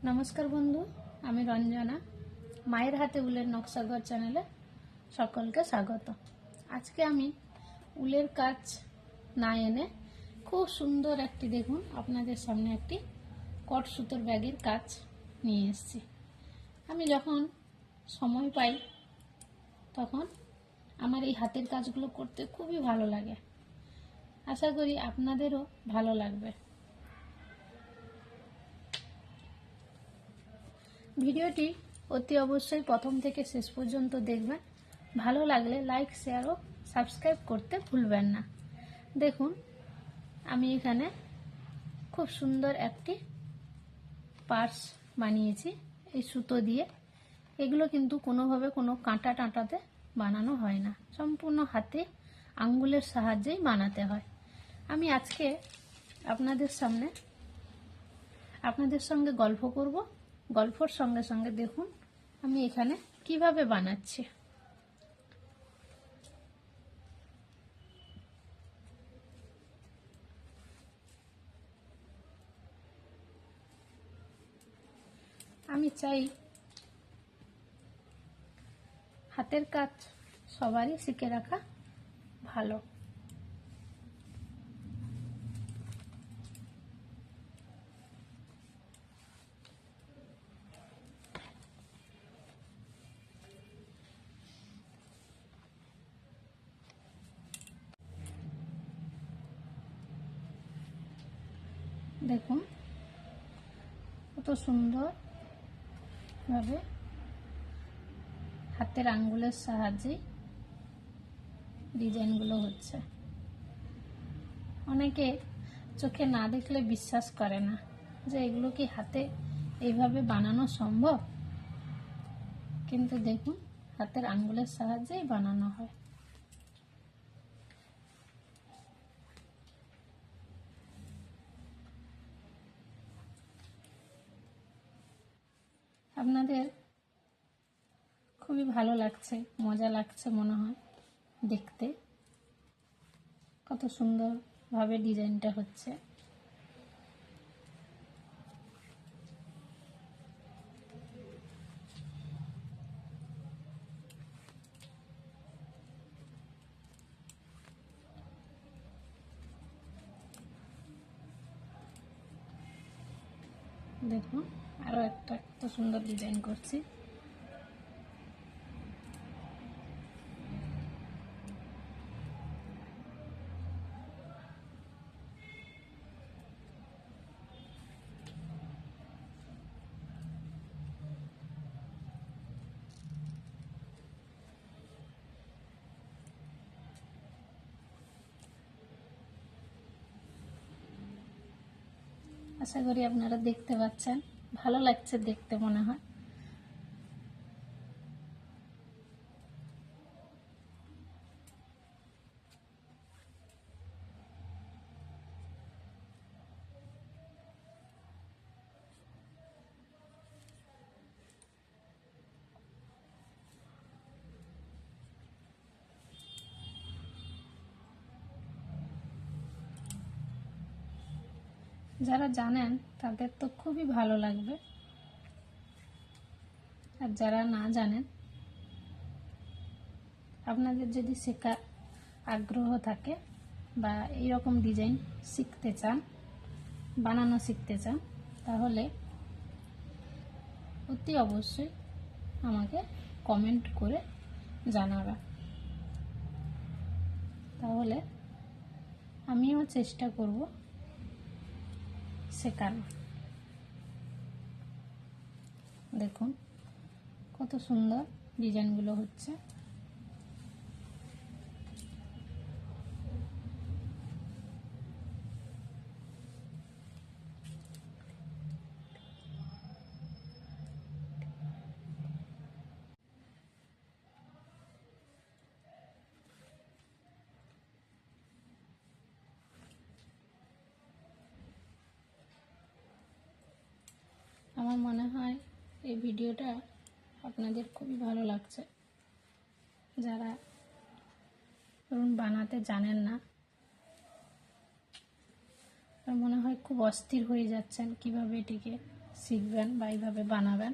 নমস্কার বন্ধু, আমি রঞ্জনা। মায়ের হাতে উলের নকশাঘর চ্যানেলে সকলকে স্বাগত। আজকে আমি উলের কাজ না এনে খুব সুন্দর একটি, দেখুন আপনাদের সামনে একটি কট সুতোর ব্যাগের কাজ নিয়ে এসেছি। আমি যখন সময় পাই তখন আমার এই হাতের কাজগুলো করতে খুবই ভালো লাগে। আশা করি আপনাদেরও ভালো লাগবে। ভিডিওটি অতি অবশ্যই প্রথম থেকে শেষ পর্যন্ত দেখবেন। ভালো লাগলে লাইক, শেয়ার ও সাবস্ক্রাইব করতে ভুলবেন না। দেখুন, আমি এখানে খুব সুন্দর একটি পার্স বানিয়েছি এই সুতো দিয়ে। এগুলো কিন্তু কোনোভাবে কোনো কাঁটা টাঁটাতে বানানো হয় না, সম্পূর্ণ হাতে আঙ্গুলের সাহায্যেই বানাতে হয়। আমি আজকে আপনাদের সঙ্গে গল্প করব। গল্পর সঙ্গে সঙ্গে দেখুন আমি এখানে কিভাবে বানাচ্ছি। আমি চাই হাতের কাজ সবারই শিখে রাখা ভালো। দেখুন কত সুন্দর ভাবে হাতের আঙ্গুলের সাহায্যে ডিজাইনগুলো হচ্ছে। অনেকে চোখে না দেখলে বিশ্বাস করে না যে এগুলো কি হাতে এইভাবে বানানো সম্ভব, কিন্তু দেখুন হাতের আঙ্গুলের সাহায্যেই বানানো হয়। আপনাদের খুবই ভালো লাগছে, মজা লাগছে মনে হয় দেখতে, কত সুন্দরভাবে ডিজাইনটা হচ্ছে। দেখুন আরও একটা কত সুন্দর ডিজাইন করছি। আশা করি আপনারা দেখতে পাচ্ছেন, ভালো লাগছে দেখতে মনে হয়। যারা জানেন তাদের তো খুবই ভালো লাগবে, আর যারা না জানেন, আপনাদের যদি শেখার আগ্রহ থাকে বা এইরকম ডিজাইন শিখতে চান, বানানো শিখতে চান, তাহলে অতি অবশ্যই আমাকে কমেন্ট করে জানাবে। তাহলে আমিও চেষ্টা করব শেখানো। দেখুন কত সুন্দর ডিজাইনগুলো হচ্ছে। আমার মনে হয় এই ভিডিওটা আপনাদের খুবই ভালো লাগছে। যারা ধরুন বানাতে জানেন না, মনে হয় খুব অস্থির হয়ে যাচ্ছেন কিভাবে এটিকে শিখবেন বা এইভাবে বানাবেন।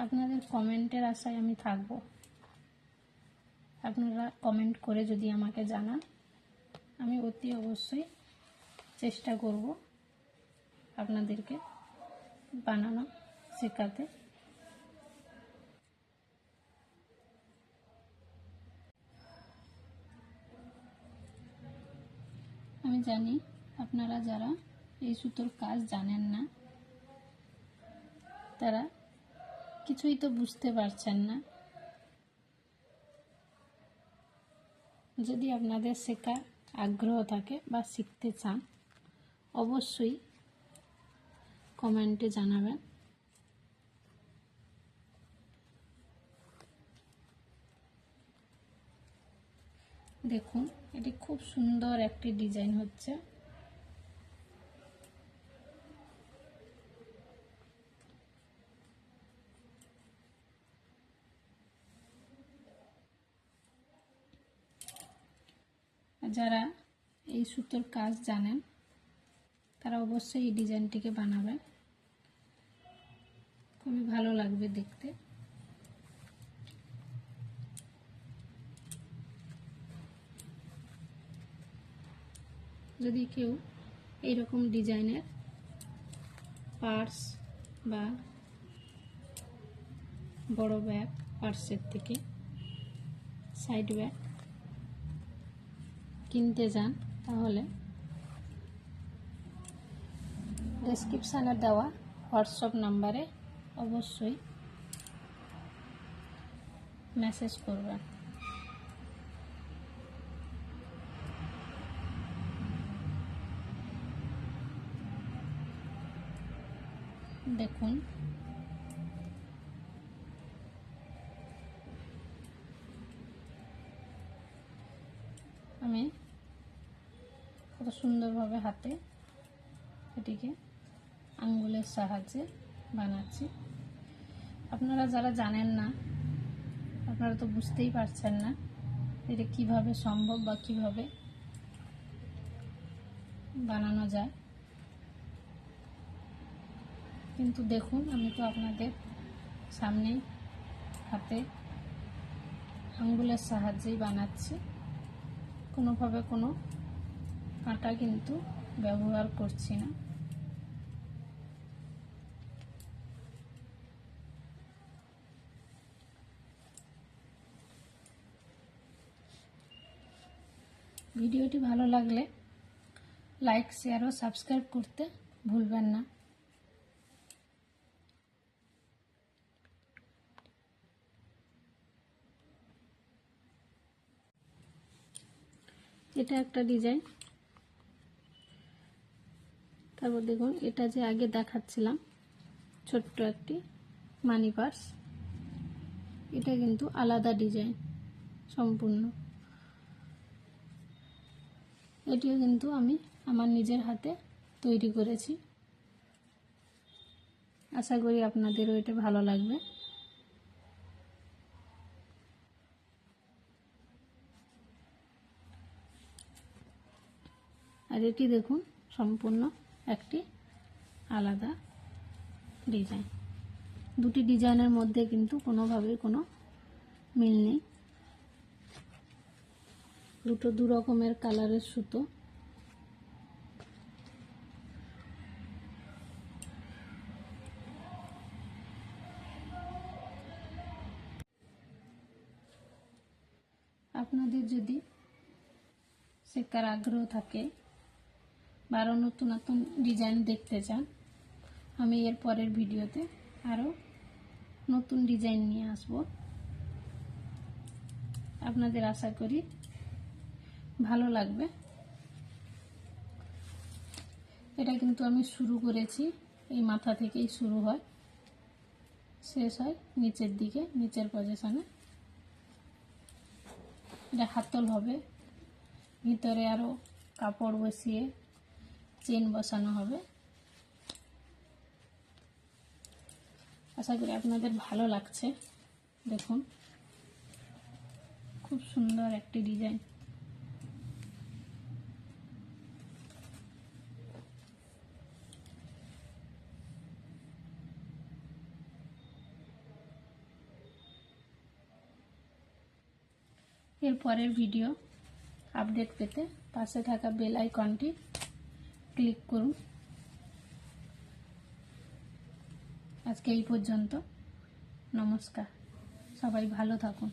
আপনাদের কমেন্টের আশায় আমি থাকব। আপনারা কমেন্ট করে যদি আমাকে জানান, আমি অতি অবশ্যই চেষ্টা করব আপনাদেরকে বানানো শেখাতে। আমি জানি আপনারা যারা এই সুতোর কাজ জানেন না, তারা কিছুই তো বুঝতে পারছেন না। যদি আপনাদের শেখার আগ্রহ থাকে বা শিখতে চান, অবশ্যই কমেন্টে জানাবেন। দেখুন, এটি খুব সুন্দর একটি ডিজাইন হচ্ছে। যারা এই সুতোর কাজ জানেন, তারা অবশ্যই এই ডিজাইনটিকে বানাবেন, খুবই ভালো লাগবে দেখতে। যদি কেউ এইরকম ডিজাইনের পার্স বা বড় ব্যাগ, পার্সের থেকে সাইড ব্যাগ কিনতে যান, তাহলে ডেসক্রিপশানে দেওয়া হোয়াটসঅ্যাপ নাম্বারে অবশ্যই মেসেজ করবেন। দেখুন, আমি কত সুন্দরভাবে হাতে এটিকে আঙ্গুলের সাহায্যে বানাচ্ছি। আপনারা যারা জানেন না, আপনারা তো বুঝতেই পারছেন না এটা কিভাবে সম্ভব বা কিভাবে বানানো যায়। কিন্তু দেখুন, আমি তো আপনাদের সামনে হাতে আঙ্গুলের সাহায্যেই বানাচ্ছি, কোনোভাবে কোনো কাঁটা কিন্তু ব্যবহার করছি না। ভিডিওটি ভালো লাগলে লাইক, শেয়ার ও সাবস্ক্রাইব করতে ভুলবেন না। এটা একটা ডিজাইন। তারপর দেখুন, এটা যে আগে দেখাচ্ছিলাম ছোট্ট একটি মানি পার্স, এটা কিন্তু আলাদা ডিজাইন সম্পূর্ণ। এটিও কিন্তু আমি আমার নিজের হাতে তৈরি করেছি। আশা করি আপনাদেরও এটা ভালো লাগবে। আর এটি দেখুন, সম্পূর্ণ একটি আলাদা ডিজাইন। দুটি ডিজাইনের মধ্যে কিন্তু কোনোভাবেই কোনো মিল নেই। দুটো দু রকমের কালারের সুতো। আপনাদের যদি শেখার আগ্রহ থাকে বা আরও নতুন নতুন ডিজাইন দেখতে চান, আমি এর পরের ভিডিওতে আরও নতুন ডিজাইন নিয়ে আসব। আপনাদের আশা করি ভালো লাগবে। এটা কিন্তু আমি শুরু করেছি, এই মাথা থেকেই শুরু হয়, শেষ হয় নিচের দিকে, নিচের পজিশনে। এটা হাতল হবে, ভিতরে আরও কাপড় বসিয়ে চেন বসানো হবে। আশা করি আপনাদের ভালো লাগছে। দেখুন, খুব সুন্দর একটি ডিজাইন। এর পরের ভিডিও আপডেট পেতে পাশে থাকা বেল আইকনটি ক্লিক করুন। আজকে এই পর্যন্ত। নমস্কার, সবাই ভালো থাকুন।